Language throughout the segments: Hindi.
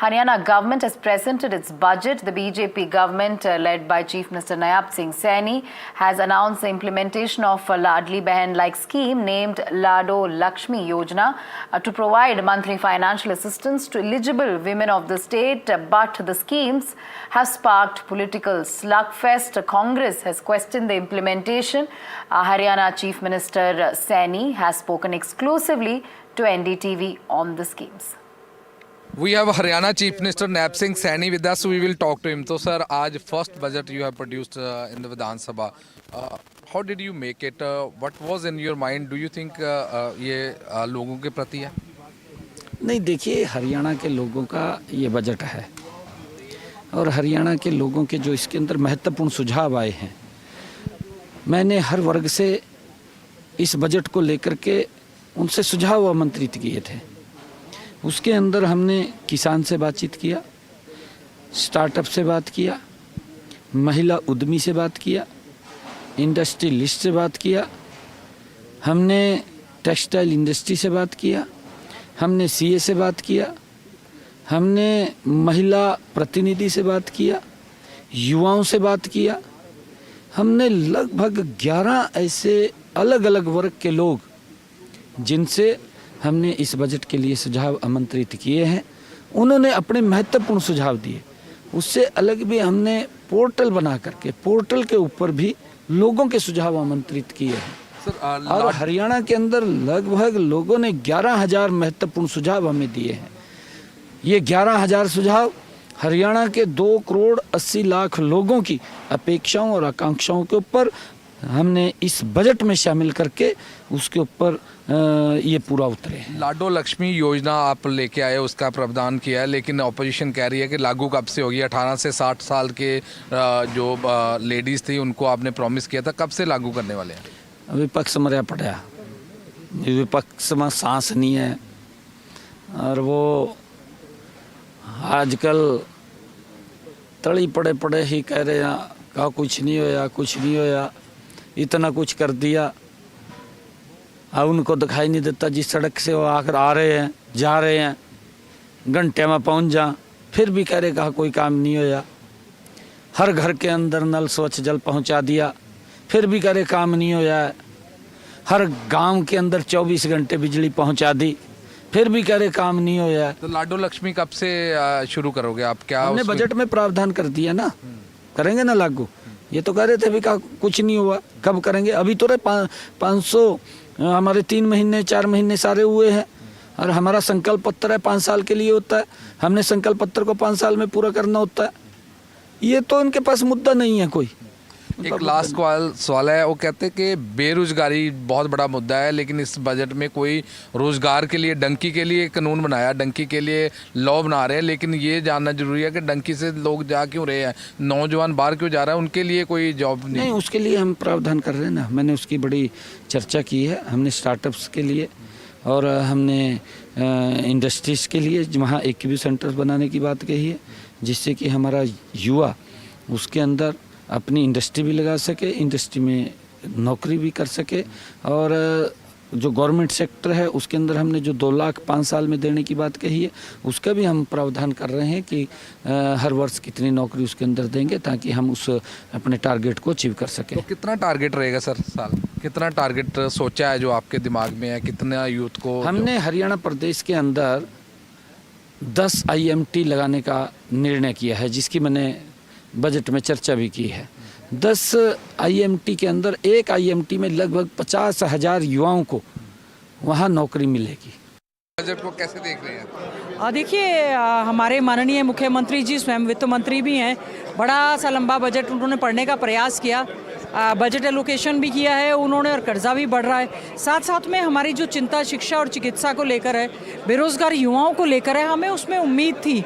Haryana government has presented its budget. The BJP government, led by Chief Minister Nayab Singh Saini, has announced the implementation of a Ladli Behan-like scheme named Lado Lakshmi Yojana to provide monthly financial assistance to eligible women of the state. But the schemes have sparked political slugfest. Congress has questioned the implementation. Haryana Chief Minister Saini has spoken exclusively to NDTV on the schemes. We have Haryana Chief Minister Nayab Singh Saini with us. We will talk to him. So, sir, आज first budget you have produced in the Vidhan Sabha. How did you make it? What was in your mind? Do you think ये लोगों के प्रति है? नहीं, देखिए, हरियाणा के लोगों का ये बजट है और हरियाणा के लोगों के जो इसके अंदर महत्वपूर्ण सुझाव आए हैं, मैंने हर वर्ग से इस बजट को लेकर के उनसे सुझाव आमंत्रित किए थे। उसके अंदर हमने किसान से बातचीत किया, स्टार्टअप से बात किया, महिला उद्यमी से बात किया, इंडस्ट्रियलिस्ट से बात किया, हमने टेक्सटाइल इंडस्ट्री से बात किया, हमने सीए से बात किया, हमने महिला प्रतिनिधि से बात किया, युवाओं से बात किया। हमने लगभग 11 ऐसे अलग अलग वर्ग के लोग जिनसे हमने इस बजट के लिए सुझाव आमंत्रित किए हैं, उन्होंने अपने महत्वपूर्ण सुझाव दिए। उससे अलग भी हमने पोर्टल बना करके पोर्टल के ऊपर भी लोगों के सुझाव आमंत्रित किए हैं और हरियाणा के अंदर लगभग लोगों ने 11,000 महत्वपूर्ण सुझाव हमें दिए हैं। ये 11,000 सुझाव हरियाणा के 2 करोड़ 80 लाख लोगों की अपेक्षाओं और आकांक्षाओं के ऊपर हमने इस बजट में शामिल करके उसके ऊपर ये पूरा उतरे हैं। लाडो लक्ष्मी योजना आप लेके आए, उसका प्रावधान किया है, लेकिन ऑपोजिशन कह रही है कि लागू कब से होगी? 18 से 60 साल के जो लेडीज़ थी उनको आपने प्रॉमिस किया था, कब से लागू करने वाले हैं? विपक्ष मरिया पड़ा, विपक्ष में सांस नहीं है और वो आजकल तड़ी पड़े पड़े ही कह रहे हैं कहा कुछ नहीं होया, कुछ नहीं होया, इतना कुछ कर दिया। अब उनको दिखाई नहीं देता, जिस सड़क से वो आकर आ रहे हैं, जा रहे हैं, घंटे में पहुंच जा, फिर भी कह रहे कहा कोई काम नहीं होया। हर घर के अंदर नल स्वच्छ जल पहुंचा दिया, फिर भी कह रहे काम नहीं होया है। हर गांव के अंदर 24 घंटे बिजली पहुंचा दी, फिर भी कह रहे काम नहीं होया है। तो लाडो लक्ष्मी कब से शुरू करोगे आप? क्या हमने बजट में प्रावधान कर दिया ना, करेंगे ना लागू। ये तो कह रहे थे भी कहा कुछ नहीं हुआ, कब करेंगे? अभी तो 500 हमारे 3 महीने 4 महीने सारे हुए हैं और हमारा संकल्प पत्र है 5 साल के लिए होता है। हमने संकल्प पत्र को 5 साल में पूरा करना होता है। ये तो इनके पास मुद्दा नहीं है कोई। एक लास्ट सवाल है, वो कहते हैं कि बेरोजगारी बहुत बड़ा मुद्दा है, लेकिन इस बजट में कोई रोजगार के लिए डंकी के लिए कानून बनाया, डंकी के लिए लॉ बना रहे हैं, लेकिन ये जानना जरूरी है कि डंकी से लोग जा क्यों रहे हैं, नौजवान बाहर क्यों जा रहा है, उनके लिए कोई जॉब नहीं? उसके लिए हम प्रावधान कर रहे हैं ना, मैंने उसकी बड़ी चर्चा की है। हमने स्टार्टअप्स के लिए और हमने इंडस्ट्रीज़ के लिए वहाँ एक्टिविटी सेंटर्स बनाने की बात कही है, जिससे कि हमारा युवा उसके अंदर अपनी इंडस्ट्री भी लगा सके, इंडस्ट्री में नौकरी भी कर सके। और जो गवर्नमेंट सेक्टर है उसके अंदर हमने जो 2 लाख 5 साल में देने की बात कही है, उसका भी हम प्रावधान कर रहे हैं कि हर वर्ष कितनी नौकरी उसके अंदर देंगे ताकि हम उस अपने टारगेट को अचीव कर सकें। तो कितना टारगेट रहेगा सर साल? कितना टारगेट सोचा है जो आपके दिमाग में है? कितना यूथ को? हमने हरियाणा प्रदेश के अंदर 10 IMT लगाने का निर्णय किया है, जिसकी मैंने बजट में चर्चा भी की है। 10 IMT के अंदर एक IMT में लगभग 50,000 युवाओं को वहाँ नौकरी मिलेगी। बजट को कैसे देख रहे हैं? देखिए, हमारे माननीय मुख्यमंत्री जी स्वयं वित्त मंत्री भी हैं। बड़ा सा लंबा बजट उन्होंने पढ़ने का प्रयास किया, बजट एलोकेशन भी किया है उन्होंने और कर्जा भी बढ़ रहा है। साथ साथ में हमारी जो चिंता शिक्षा और चिकित्सा को लेकर है, बेरोजगार युवाओं को लेकर है, हमें उसमें उम्मीद थी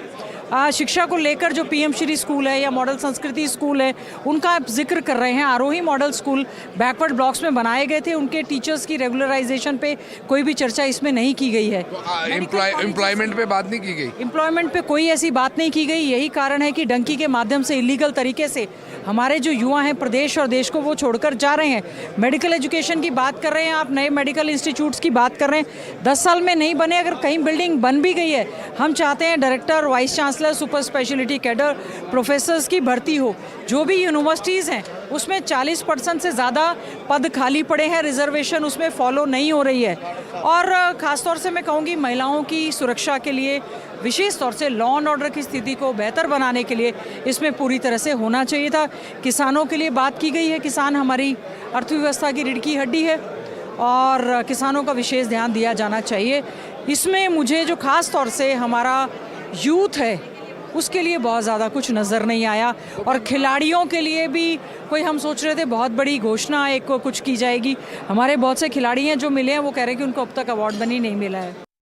शिक्षा को लेकर जो पीएम श्री स्कूल है या मॉडल संस्कृति स्कूल है, उनका आप जिक्र कर रहे हैं। आरोही मॉडल स्कूल बैकवर्ड ब्लॉक्स में बनाए गए थे, उनके टीचर्स की रेगुलराइजेशन पे कोई भी चर्चा इसमें नहीं की गई है। एम्प्लॉयमेंट पे बात नहीं की गई, एम्प्लॉयमेंट पे कोई ऐसी बात नहीं की गई। यही कारण है कि डंकी के माध्यम से इलीगल तरीके से हमारे जो युवा हैं प्रदेश और देश को वो छोड़कर जा रहे हैं। मेडिकल एजुकेशन की बात कर रहे हैं आप, नए मेडिकल इंस्टीट्यूट्स की बात कर रहे हैं, 10 साल में नहीं बने। अगर कहीं बिल्डिंग बन भी गई है, हम चाहते हैं director, vice chancellor, super speciality cadre, professors की भर्ती हो। जो भी यूनिवर्सिटीज़ हैं उसमें 40% से ज़्यादा पद खाली पड़े हैं, रिजर्वेशन उसमें फॉलो नहीं हो रही है। और ख़ासतौर से मैं कहूँगी महिलाओं की सुरक्षा के लिए, विशेष तौर से लॉ एंड ऑर्डर की स्थिति को बेहतर बनाने के लिए इसमें पूरी तरह से होना चाहिए था। किसानों के लिए बात की गई है, किसान हमारी अर्थव्यवस्था की रीढ़ की हड्डी है और किसानों का विशेष ध्यान दिया जाना चाहिए। इसमें मुझे जो ख़ास तौर से हमारा यूथ है उसके लिए बहुत ज़्यादा कुछ नज़र नहीं आया। और खिलाड़ियों के लिए भी कोई हम सोच रहे थे बहुत बड़ी घोषणा एक कुछ की जाएगी। हमारे बहुत से खिलाड़ी हैं जो मिले हैं, वो कह रहे हैं कि उनको अब तक अवार्ड बनी नहीं मिला है।